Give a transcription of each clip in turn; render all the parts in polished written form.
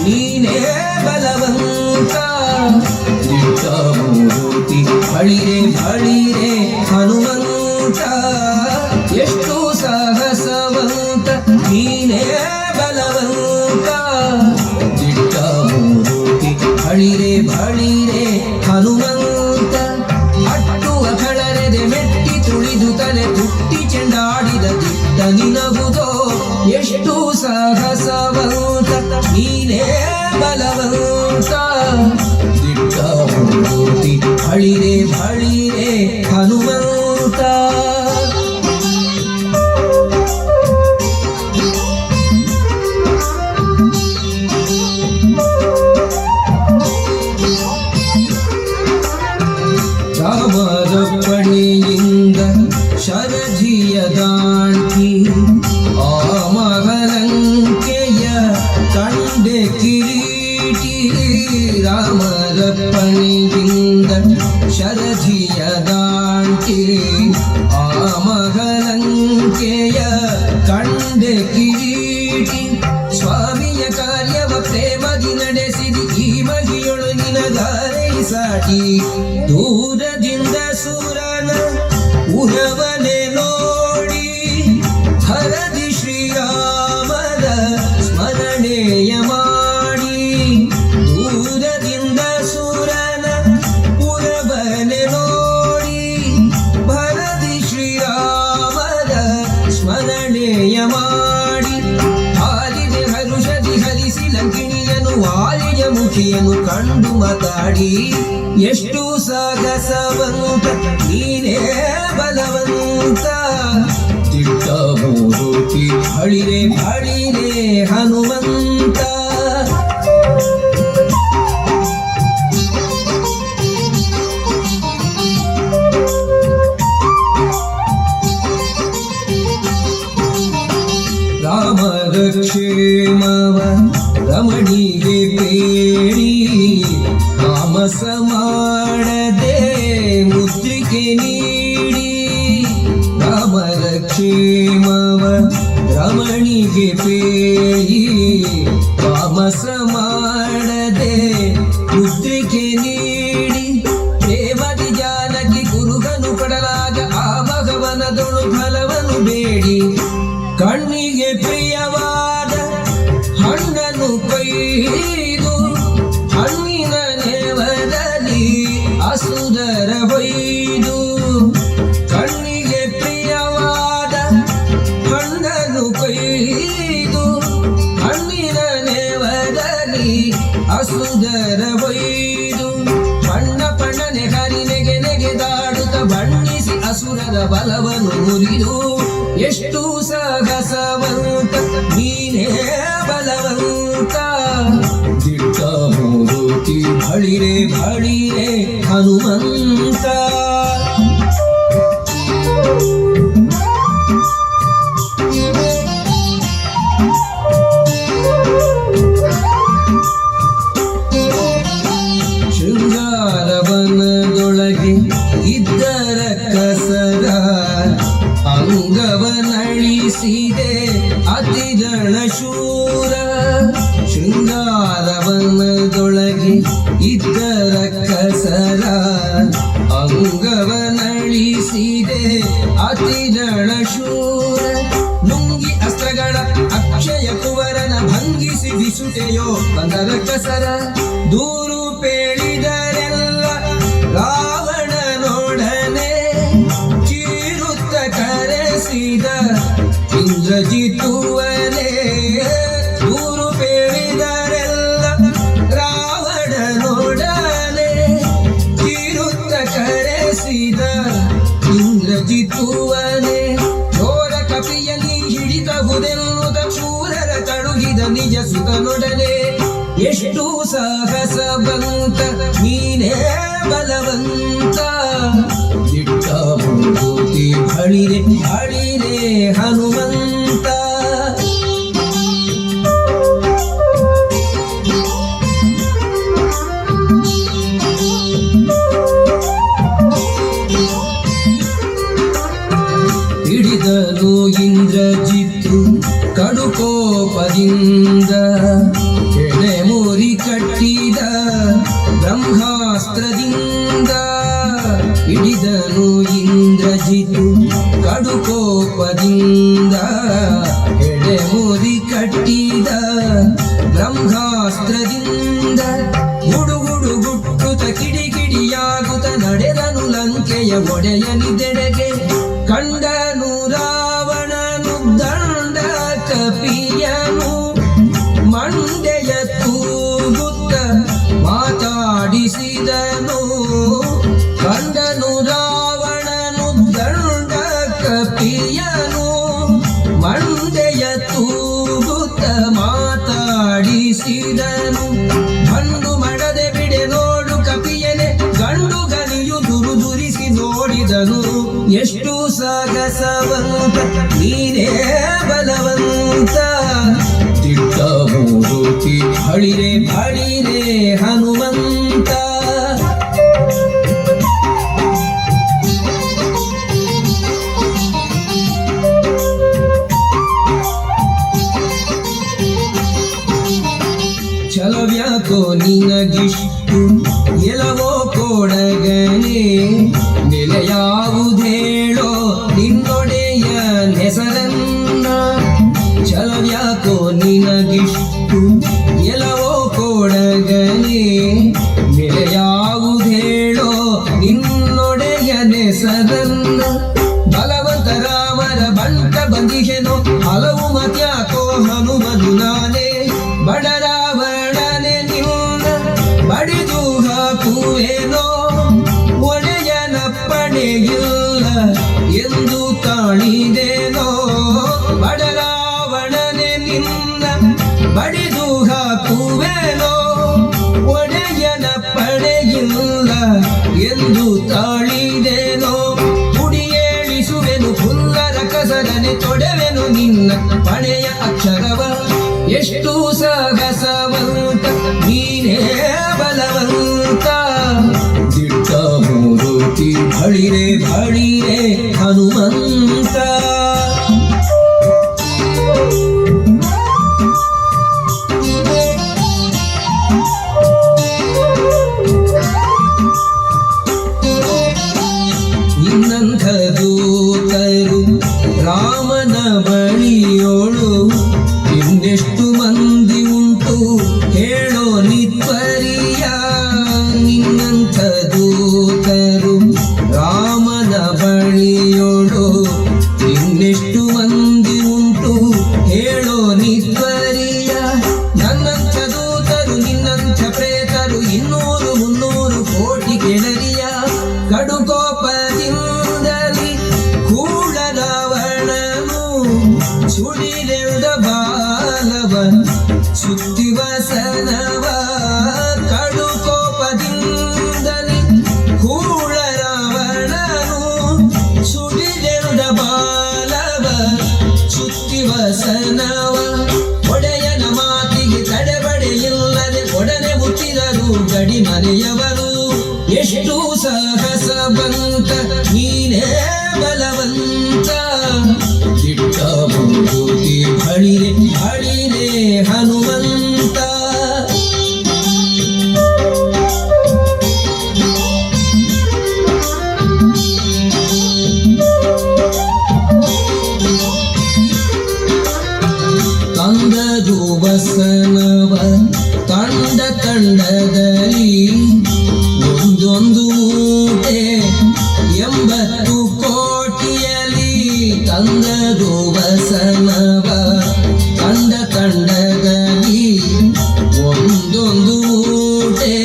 ನೀನೇ ಬಲವಂತ ದಿಟ್ಟ ಮೂರ್ತಿ ಬಳಿರೆ ಬಳಿರೆ ಹನುಮಂತ ಎಷ್ಟು ಸಾಹಸವಂತ ನೀನೇ ಬಲವಂತ ದಿಟ್ಟ ಮೂರ್ತಿ ಬಳಿರೆ ಬಳಿರೆ ಹನುಮಂತ ಅಟ್ಟುವ ಕಳರೆದೆ ಮೆಟ್ಟಿ ತುಳಿದು ತಲೆ ತುಟ್ಟಿ ಚೆಂಡಾಡಿದ ದಿಟ್ಟ ನಿನಗುದೋ ಎಷ್ಟು ಸಾಹಸವಂತ ನೀನೇ ಬಲವಂತ ದಿಟ್ಟ ಮೂರ್ತಿ ಬಳಿರೆ ಬಳಿರೆ ಹನುಮಂತ ರಾಮರಪ್ಪಣೆಯಿಂದ ಶರಜಿಯ ದಾಟಿ ಆ ಮಹಲಂಕೆಯ ಕಂಡೆ ಕಿರೀಟಿ ರಾಮರಪ್ಪಣೆಯಿಂದ ಶರಜಿಯ ದಾಟಿ ಆ ಮಹಲಂಕೆಯ ಕಂಡೆ ಕಿರೀಟಿ ಸ್ವಾಮಿಯ ಕಾರ್ಯವ ಪ್ರೇಮದಿ ನಡೆಸಿದಿ ಈ ಮಗಿಯೊಳು ನಿನಗಾರೈ ಸಾಟಿ ದೂರದಿಂದ ಸೂರನ ಉರವನೆ ನೋಡಿ ಹರದಿ ಶ್ರೀರಾಮರ ಸ್ಮರಣೆಯ ಮಾಡಿ ದೂರದಿಂದ ಸೂರನ ಉರವನೆ ನೋಡಿ ಭರದಿ ಶ್ರೀರಾಮರ ಸ್ಮರಣೆಯ ಮಾಡಿ ಹಾಲಿದೆ ಹರುಷದಿ ಹರಿಸಿ ಲಂಕಿಣಿಯನು ವಾಲಿಯ ಮುಖಿಯನು ಕಂಡು ಮಾತಾಡಿ ಎಷ್ಟು ಸಾಗಸವಂತ ನೀನೇ ಬಲವಂತ ದಿಟ್ಟ ಮೂರ್ತಿ ಬಳಿರೆ ಬಳಿರೆ ಹನುಮಂತ ರಾಮರ ಕ್ಷೇಮವ ರಮಣಿಗೆ ಬೇಡಿ ತಾಮಸ ಮಾಡದೆ ಮುದ್ರಿಕೆ ನೀಡಿ ರಾಮರ ಕ್ಷೇಮವ ರಮಣಿಗೆ ಬೇಡಿ ತಾಮಸ ಮಾಡದೆ ಮುದ್ರಿಕೆ ನೀಡಿ ದೇವದಿ ಜಾನಕಿ ಗುರುಗನು ಕೊಡಲಾಗ ಆ ಭಗವನದೊಳು ಫಲವನ್ನು ಬೇಡಿ ಕಣ್ಣಿಗೆ ಪ್ರಿಯವಾದ ಹಣ್ಣನ್ನು ಕೊಯ್ದು ಹಣ್ಣಿನ ನೇವದಲ್ಲಿ ಅಸುರರ ಹೊಯ್ದು ಕಣ್ಣಿಗೆ ಪ್ರಿಯವಾದ ಹಣ್ಣನ್ನು ಕೊಯ್ದು ಹಣ್ಣಿನ ನೇವದಲ್ಲಿ ಅಸುರರ ಹೊಯ್ದು ಬಣ್ಣ ಬಣ್ಣನೆ ಹರಿನೆಗೆ ನೆಗೆದಾಡುತ್ತ ಬಣ್ಣಿಸಿ ಅಸುರರ ಬಲವನ್ನು ಮುರಿದು ಎಷ್ಟು ಸಾಹಸವಂತ ನೀನೇ ಬಲವಂತ ದಿಟ್ಟ ಮೂರ್ತಿ ಬಳಿರೆ ಬಳಿರೆ ಹನುಮಂತ ಶೃಂಗಾರವನದೊಳಗೆ ಇದ್ದರ ಕಸರ ಅಂಗವನಳಿಸಿದೆ ಅತಿಗಣ ಶೂರ ಶೃಂಗಾರವನದೊಳಗೆ ಇದ್ದರ ಕಸರ ಅಂಗವನಳಿಸಿದೆ ಅತಿಗಣ ಶೂರ ನುಂಗಿ ಅಸ್ತ್ರಗಳ ಅಕ್ಷಯ ಕುವರನ ಭಂಗಿಸಿ ಬಿಸುತೆಯೋ ಬಂದರ ಕಸರ ದೂರು ಪೇಳಿದರೆಲ್ಲ ರಾವಣನೊಡನೆ ಚೀರುತ್ತ ಕರೆಸಿದ ಇಂದ್ರಜಿತುವನೇ ದೂರು ಪೇಳಿದರೆಲ್ಲ ರಾವಣನೊಡನೆ ಚೀರುತ್ತ ಕರೆಸಿದ ಇಂದ್ರಜಿತುವನೇ ಘೋರ ಕಪಿಯನಿ ಹಿಡಿತಹುದೆನ್ನುತ್ತ ಶೂರರ ತಳುಗಿದ ನಿಜ ಸುತನೊಡನೆ ಎಷ್ಟು ಸಾಹಸವಂತ ನೀನೇ ಬಲವಂತ ದಿಟ್ಟ ಮೂರ್ತಿ ಬಳಿರೆ ಬಳಿರೆ ಹನುಮಂತ ಹಿಡಿದನು ಇಂದ್ರಜಿತ್ತು ಕಡುಕೋಪದಿಂದ ಕೆಣೆ ಕೋಪದಿಂದ ಎಡೆಮುರಿ ಕಟ್ಟಿದ ಬ್ರಹ್ಮಾಸ್ತ್ರದಿಂದ ಗುಡುಗುಡು ಗುಟ್ಟುತ ಕಿಡಿಕಿಡಿಯಾಗುತ್ತ ನಡೆದನು ಲಂಕೆಯ ಒಡೆಯನಿದೆಡೆಗೆ. ಕಂಡನು ರಾವಣನು ದಂಡ ಕಪಿಯನು ಮಂಡೆಯ ತೂಗುತ್ತ ಮಾತಾಡಿಸಿದನು. ಕಂಡನು ರಾವಣನು ದಂಡ ಕಪಿಯನು ಮಂಡೆಯ ತೂಗುತ್ತ ಮಾತಾಡಿಸಿದನು. ಗಂಡು ಮಡದೆ ಬಿಡೆ ನೋಡು ಕಪಿಯನೆ ಗಂಡು ಗನಿಯು ದುರುದುರಿಸಿ ನೋಡಿದನು. ಎಷ್ಟು ಸಾಗಸವಂತ ನೀನೇ ಬಲವಂತ ದಿಟ್ಟ ಮೂರುತಿ ಹಳಿರೆ ಹಳಿರೆ ಹನುಮಂತ. ಛಲವ್ಯಾಕೋ ನಿನಗಿಷ್ಟು ಎಲವೋ ಕೊಡಗನೆ ನೆಲೆಯಾವುದೇಳೋ ನಿನ್ನೊಡೆಯ ಹೆಸರನ್ನ. ಛಲವ್ಯಾಕೋ ನಿನಗಿಷ್ಟು ಎಲವೋ ಕೊಡಗನೆ ನೆಲೆಯಾವುದೇಳೋ ನಿನ್ನೊಡೆಯ ಹೆಸರನ್ನ. ಬಲವಂತ ರಾಮರ ಬಂಟ ಬಂದಿಗೆನೋ ಹಲವು ಮತ್ಯಾಕೋ ಹನುಮನು ನಾನೇ. ಬಡರಾವಣನೆ ನಿನ್ನ ಬಡಿದು ಹಾಕುವೇನೋ ಒಡೆಯನ ಪಡೆಯಿಲ್ಲ ಎಂದು ತಾಳಿದೇನೋ. ಬಡರಾವಣನೆ ನಿನ್ನ ಬಡಿದು ಹಾಕುವೇನೋ ಒಡೆಯನ ಪಡೆಯಿಲ್ಲ ಎಂದು ತಾಳಿದೇನೋ. ಕುಡಿಯೇಳಿಸುವೆನು ಫುಲ್ಲರ ಕಸರನೆ ತೊಡೆವೆನು ನಿನ್ನ ಪಡೆಯ ಅಕ್ಷರವ. ಎಷ್ಟು ಸಾಗಸವಂತ ನೀನೇ ಬಲವಂತ ದಿಟ್ಟ ಮೂರುತಿ ಹಳಿರೆ ಹಳಿರೆ ಹನುಮಂತ. ಇನ್ನಂಥ ದೂತರು ರಾಮನ ಬಳಿಯೋಳು ಇನ್ನೆಷ್ಟು ಮಂದಿ ಉಂಟು ಹೇಳೋ ನಿತ್ವರಿಯ. ನಿನ್ನಂಥ ದೂತರು ರಾಮನ ಬಳಿಯೋಳು ಇನ್ನೆಷ್ಟು ಮಂದಿ ಉಂಟು ಹೇಳೋ ನಿತ್ವರಿಯ. ನನ್ನಂಥ ದೂತರು ನಿನ್ನಂಥ ಪ್ರೇತರು 200-300 ಕೋಟಿ ಕೆಳರಿಯ. ಕಡುಕೋಪದಿಂದಲಿ ಕೂಳ ರಾವಣನು ಸುಡಿಲೆಳ್ದ ಬಾಲವ ಸುತ್ತಿವಸನವ. ಕಡುಕೋಪದಿಂದಲಿ ಕೂಳ ರಾವಣನು ಸುಡಿಲೆಳ್ದ ಬಾಲವ ಸುತ್ತಿವಸನವ. ಒಡೆಯನ ಮಾತಿಗೆ ತಡೆಬಡೆಯಿಲ್ಲದೆ ಒಡನೆ ಮುಟ್ಟಿದರು ಗಡಿ ಮನೆಯವರು. ಎಷ್ಟು ಸಾಹಸವಂತ ನೀನೇ ಬಲವಂತ ದಿಟ್ಟ ಮೂರುತಿ ಹಳಿರೆ ಹಳಿರೆ ಹನುಮಂತ. ತಂದದು ಬಸನವ ತಂಡ ತಂಡದಲ್ಲಿ ಒಂದೊಂದು ಮೂಟೆ 80 ಕೋಟಿಯಲ್ಲಿ. ತಂದದು ಬಸನವ ತಂಡ ತಂಡದಲ್ಲಿ ಒಂದೊಂದು ಮೂಟೆ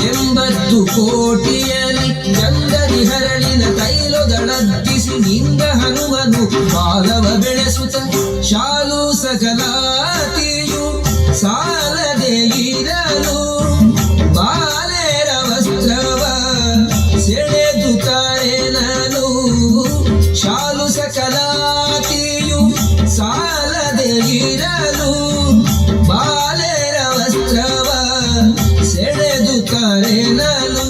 80 ಕೋಟಿಯಲ್ಲಿ. ಚಂದರಿ ಹರಳಿನ ತೈಲದಳದ್ದಿಸಿ ನಿಂದ ಹನುಮನು ಬಾಲವ ಬೆಳೆಸುತ್ತ ಶಾಲು ಸಕಲಾತಿಯು ಸಾಲದೆ ಇರಲು ಬಾಲೆರ ವಸ್ತ್ರವ ಸೆಳೆದು ಕಾರೆನಲು. ಶಾಲು ಸಕಲಾತಿಯು ಸಾಲದೆ ಇರಲು ಬಾಲೆರ ವಸ್ತ್ರವ ಸೆಳೆದು ಕಾರೆನಲು.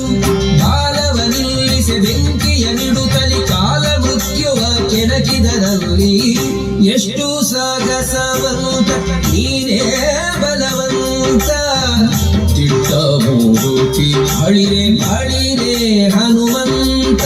ಬಾಲವ ನಿಲ್ಲಿಸಿ ಬೆಂಕಿಯ ನಿಡುತ್ತಲಿ ಕಾಲ ಮೃತ್ಯುವ ಕೆಣಕಿದರಲ್ಲಿ. ಎಷ್ಟು ಸಾಗಸವಂತ ನೀನೇ ಬಲವಂತ ದಿಟ್ಟ ಮೂರುತಿ ಹಳಿರೆ ಹಳಿರೆ ಹನುಮಂತ.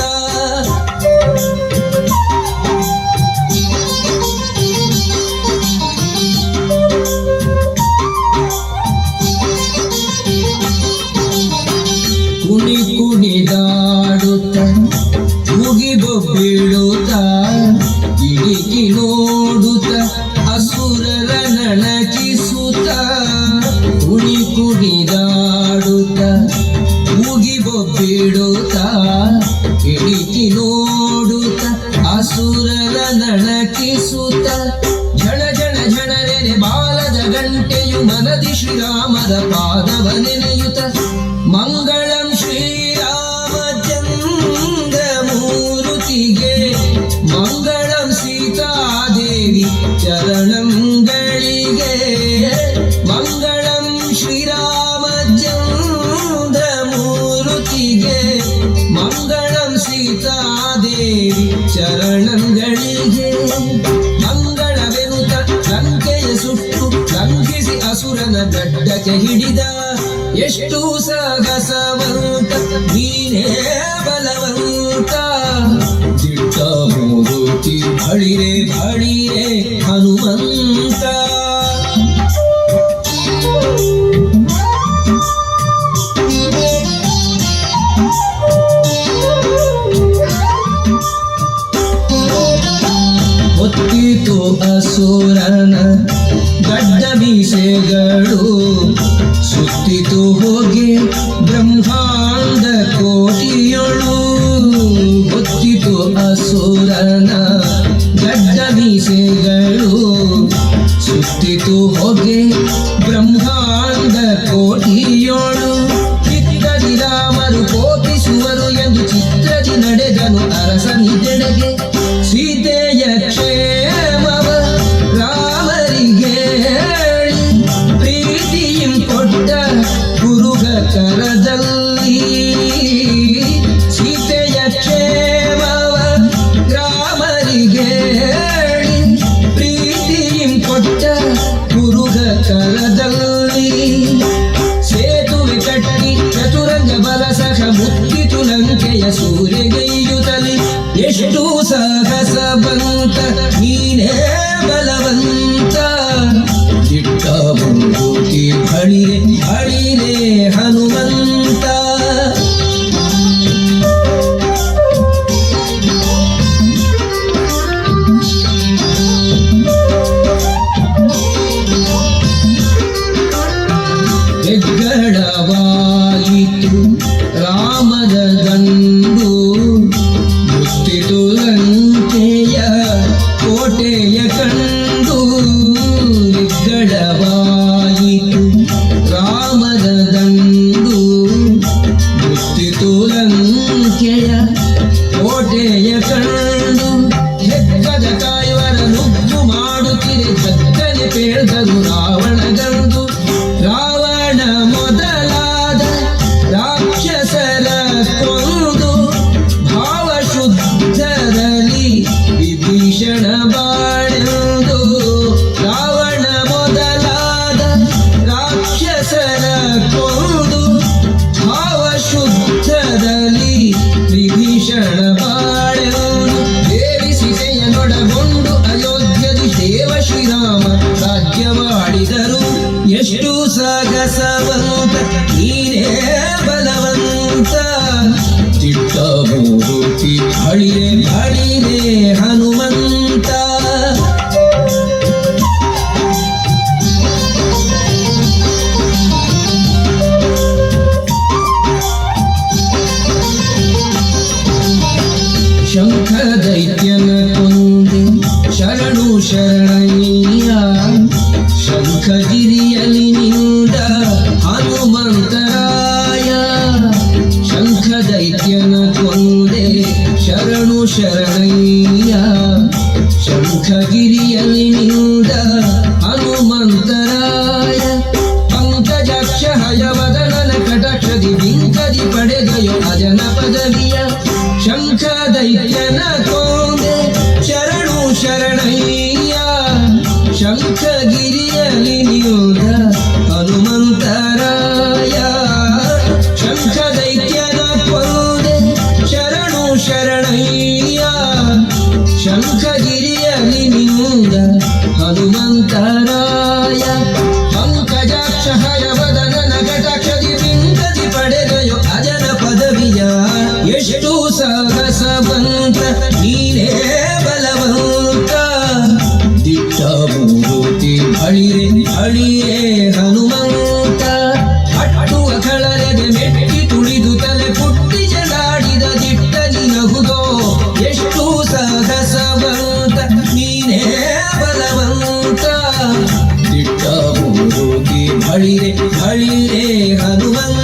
ಬೀಳುತ್ತ ಇಡಿಕಿ ನೋಡುತ್ತ ಅಸುರರ ನಣಚಿಸುತ್ತ ಕುಣಿ ಕುಣಿದಾಡುತ್ತ ಮೂಗಿ ಬೊಬ್ಬಿಡುತ್ತ ಇಡಿಕಿ ನೋಡುತ್ತ ಅಸುರರ ನಣಚಿಸುತ್ತ ಝಣ ಝಣ ಝಣನೆನೆ ಬಾಲದ ಗಂಟೆಯು ಮನದಿ ಶ್ರೀರಾಮರ ಪಾದವ ನೆನೆಯುತ್ತ ಮಂಗಳಂ ಶ್ರೀರಾಮಚಂದ್ರಮೂರ್ತಿಗೆ ಮಂಗಳಂ ಸೀತಾದೇವಿ ಚರಣಂಗಳಿಗೆ ಮಂಗಳಂ ಶ್ರೀರಾಮಚಂದ್ರಮೂರ್ತಿಗೆ ಮಂಗಳಂ ಸೀತಾದೇವಿ ಚರಣಂಗಳಿಗೆ ಮಂಗಳವೆನುತ ಲಂಕೆಯ ಸುಟ್ಟು ಲಂಘಿಸಿ ಅಸುರನ ಗಡ್ಡಕ್ಕೆ ಹಿಡಿದ ಎಷ್ಟು ಸಾಹಸವಂತ ನೀನೇ ಬಲವಂತ ದಿಟ್ಟ ಮೂರುತಿ ಬಳಿರೆ ಬಳಿರೆ ಹನುಮಂತ ಹೊತ್ತಿತು ಅಸುರನ ಗಡ್ಡ ಮೀಸೆಗಳು ಸುತ್ತಿತು ಹೋಗಿ ಬ್ರಹ್ಮಾಂಡ ಕೋಟಿಯೊಳು ಹೊತ್ತಿತು ಅಸುರನ ಗಡ್ಡ ಮೀಸೆಗಳು ಸುತ್ತಿತು ಹೋಗಿ ಬ್ರಹ್ಮಾಂಡ ಕೋಟಿಯೊಳು ಚಿತ್ರದಿ ರಾಮರು ಕೋಪಿಸುವರು ಎಂದು ಚಿತ್ರದಿ ನಡೆದನು ಅರಸನಿದೆಡೆಗೆ ಸೀತೆಯ ಕ್ಷೇಮವ ರಾಮರಿಗೆ ಹೇಳಿ ಪ್ರೀತಿಯಂ ಕೊಟ್ಟ ಗುರುಗ ಕರದಲ್ಲಿ ಸೀತೆಯ ಕ್ಷೇಮವ ರಾಮರಿಗೆ ಹೇಳಿ ಪ್ರೀತಿಯಂ ಕೊಟ್ಟ ಗುರುಗ ಕರದಲ್ಲಿ ಸೇತುವೆ ಕಟ್ಟಿ ಚತುರಂಗ ಬಲ ಸಹ ಮುತ್ತಿತು ಲಂಕೆಯ ಸೂರ್ಯಗೈಯುತ್ತಲಿ ಎಷ್ಟು ಸಾಹಸ ಬಂತ ನೀನೇ ಬಲವಂತ ದಿಟ್ಟ ಮೂರ್ತಿ ಬಳಿರೆ ಬಳಿರೆ ಹನುಮಂತ ಹೆಗ್ಗಳವಾಯಿತು ರಾಮದ ಗಂಡು ಮುತ್ತಿತು ಲಂಕೆಯ ಕೋಟೆಯ ಕಂಡು ಹೆಗ್ಗಳವಾಯಿತು ರಾಮದ ದಂಡು ಮುತ್ತಿತು ಲಂಕೆಯ ಕೋಟೆಯ ಕಂಡು ಹೆಗ್ಗದ ಕಾಯುವರ ನುಗ್ಗು ಮಾಡುತ್ತಿರೆ ಜಗ್ಗನೆ ಪೇಳ್ದರು ರಾವಣ ಗಂಡು ರಾವಣ ಮೊದಲಾದ ರಾಕ್ಷಸರ ಕೊಂದು ಭಾವಶುದ್ಧರಲ್ಲಿ ವಿಭೀಷಣ ಬಾಳೆಂದು ರಾವಣ ಮೊದಲಾದ ರಾಕ್ಷಸರ ಕೊಂದು ಭಾವಶುದ್ಧದಲ್ಲಿ ವಿಭೀಷಣ ಬಾಳೆಂದು ದೇವಿ ಸೀತೆಯನ್ನೊಡಗೊಂಡು ಅಯೋಧ್ಯದಿ ದೇವ ಶ್ರೀರಾಮ ರಾಜ್ಯವಾಡಿದರು ಎಷ್ಟು ಸಾಗಸವಂತ ನೀನೇ ಬಲವಂತ ದಿಟ್ಟ ಮೂರ್ತಿ ಬಳಿರೆ ಬಳಿರೆ ಹನುಮಂತ ಶಂಖ ದೈತ್ಯನ ಕೊಂದೆ ಶರಣು ಶರಣಯ್ಯ ಶಂಖಗಿರಿಯಲಿ ನಿಂದ ಹನುಮಂತರಾಯ ಶಂಖ ದೈತ್ಯನ ಕೊಂದೆ ಶರಣು ಶರಣಯ್ಯ ಶಂಖಗಿರಿಯಲಿ ನಿಂದ ಹನುಮಂತರಾಯ ಪಂಕಜಾಕ್ಷ ಹಯವದನನ ಕಟಾಕ್ಷದಿ ಬಿಂಕದಿ ಪಡೆದಯೋ ಅಜನ ಪದವಿಯ ಶಂಖ ದೈತ್ಯನ ಕೊಂದೆ ಶರಣು ಶರಣಯ್ಯ ಶಂಖಗಿರಿಯಲಿ ನಿಂದ ಹನುಮಂತರಾಯ ಶಂಖ ದೈತ್ಯನ ಕೊಂದೆ ಶರಣು ಶರಣಯ್ಯ ನೀನೇ ಬಲವಂತ ದಿಟ್ಟ ಮೂರುತಿ ಅಳಿರೆ ಅಳಿಯೇ ಹನುಮಂತ ಅಟ್ಟುವ ಕಳಲೆಗೆ ಮೆಟ್ಟಿ ತುಳಿದು ತಲೆ ಪುಟ್ಟಿ ಜಡಾಡಿದ ದಿಟ್ಟ ನಿನಗುದೋ ಎಷ್ಟು ಸಾಹಸವಂತ ನೀನೇ ಬಲವಂತ ದಿಟ್ಟ ಮೂರುತಿ ಅಳಿರೆ ಅಳಿರೇ ಹನುಮಂತ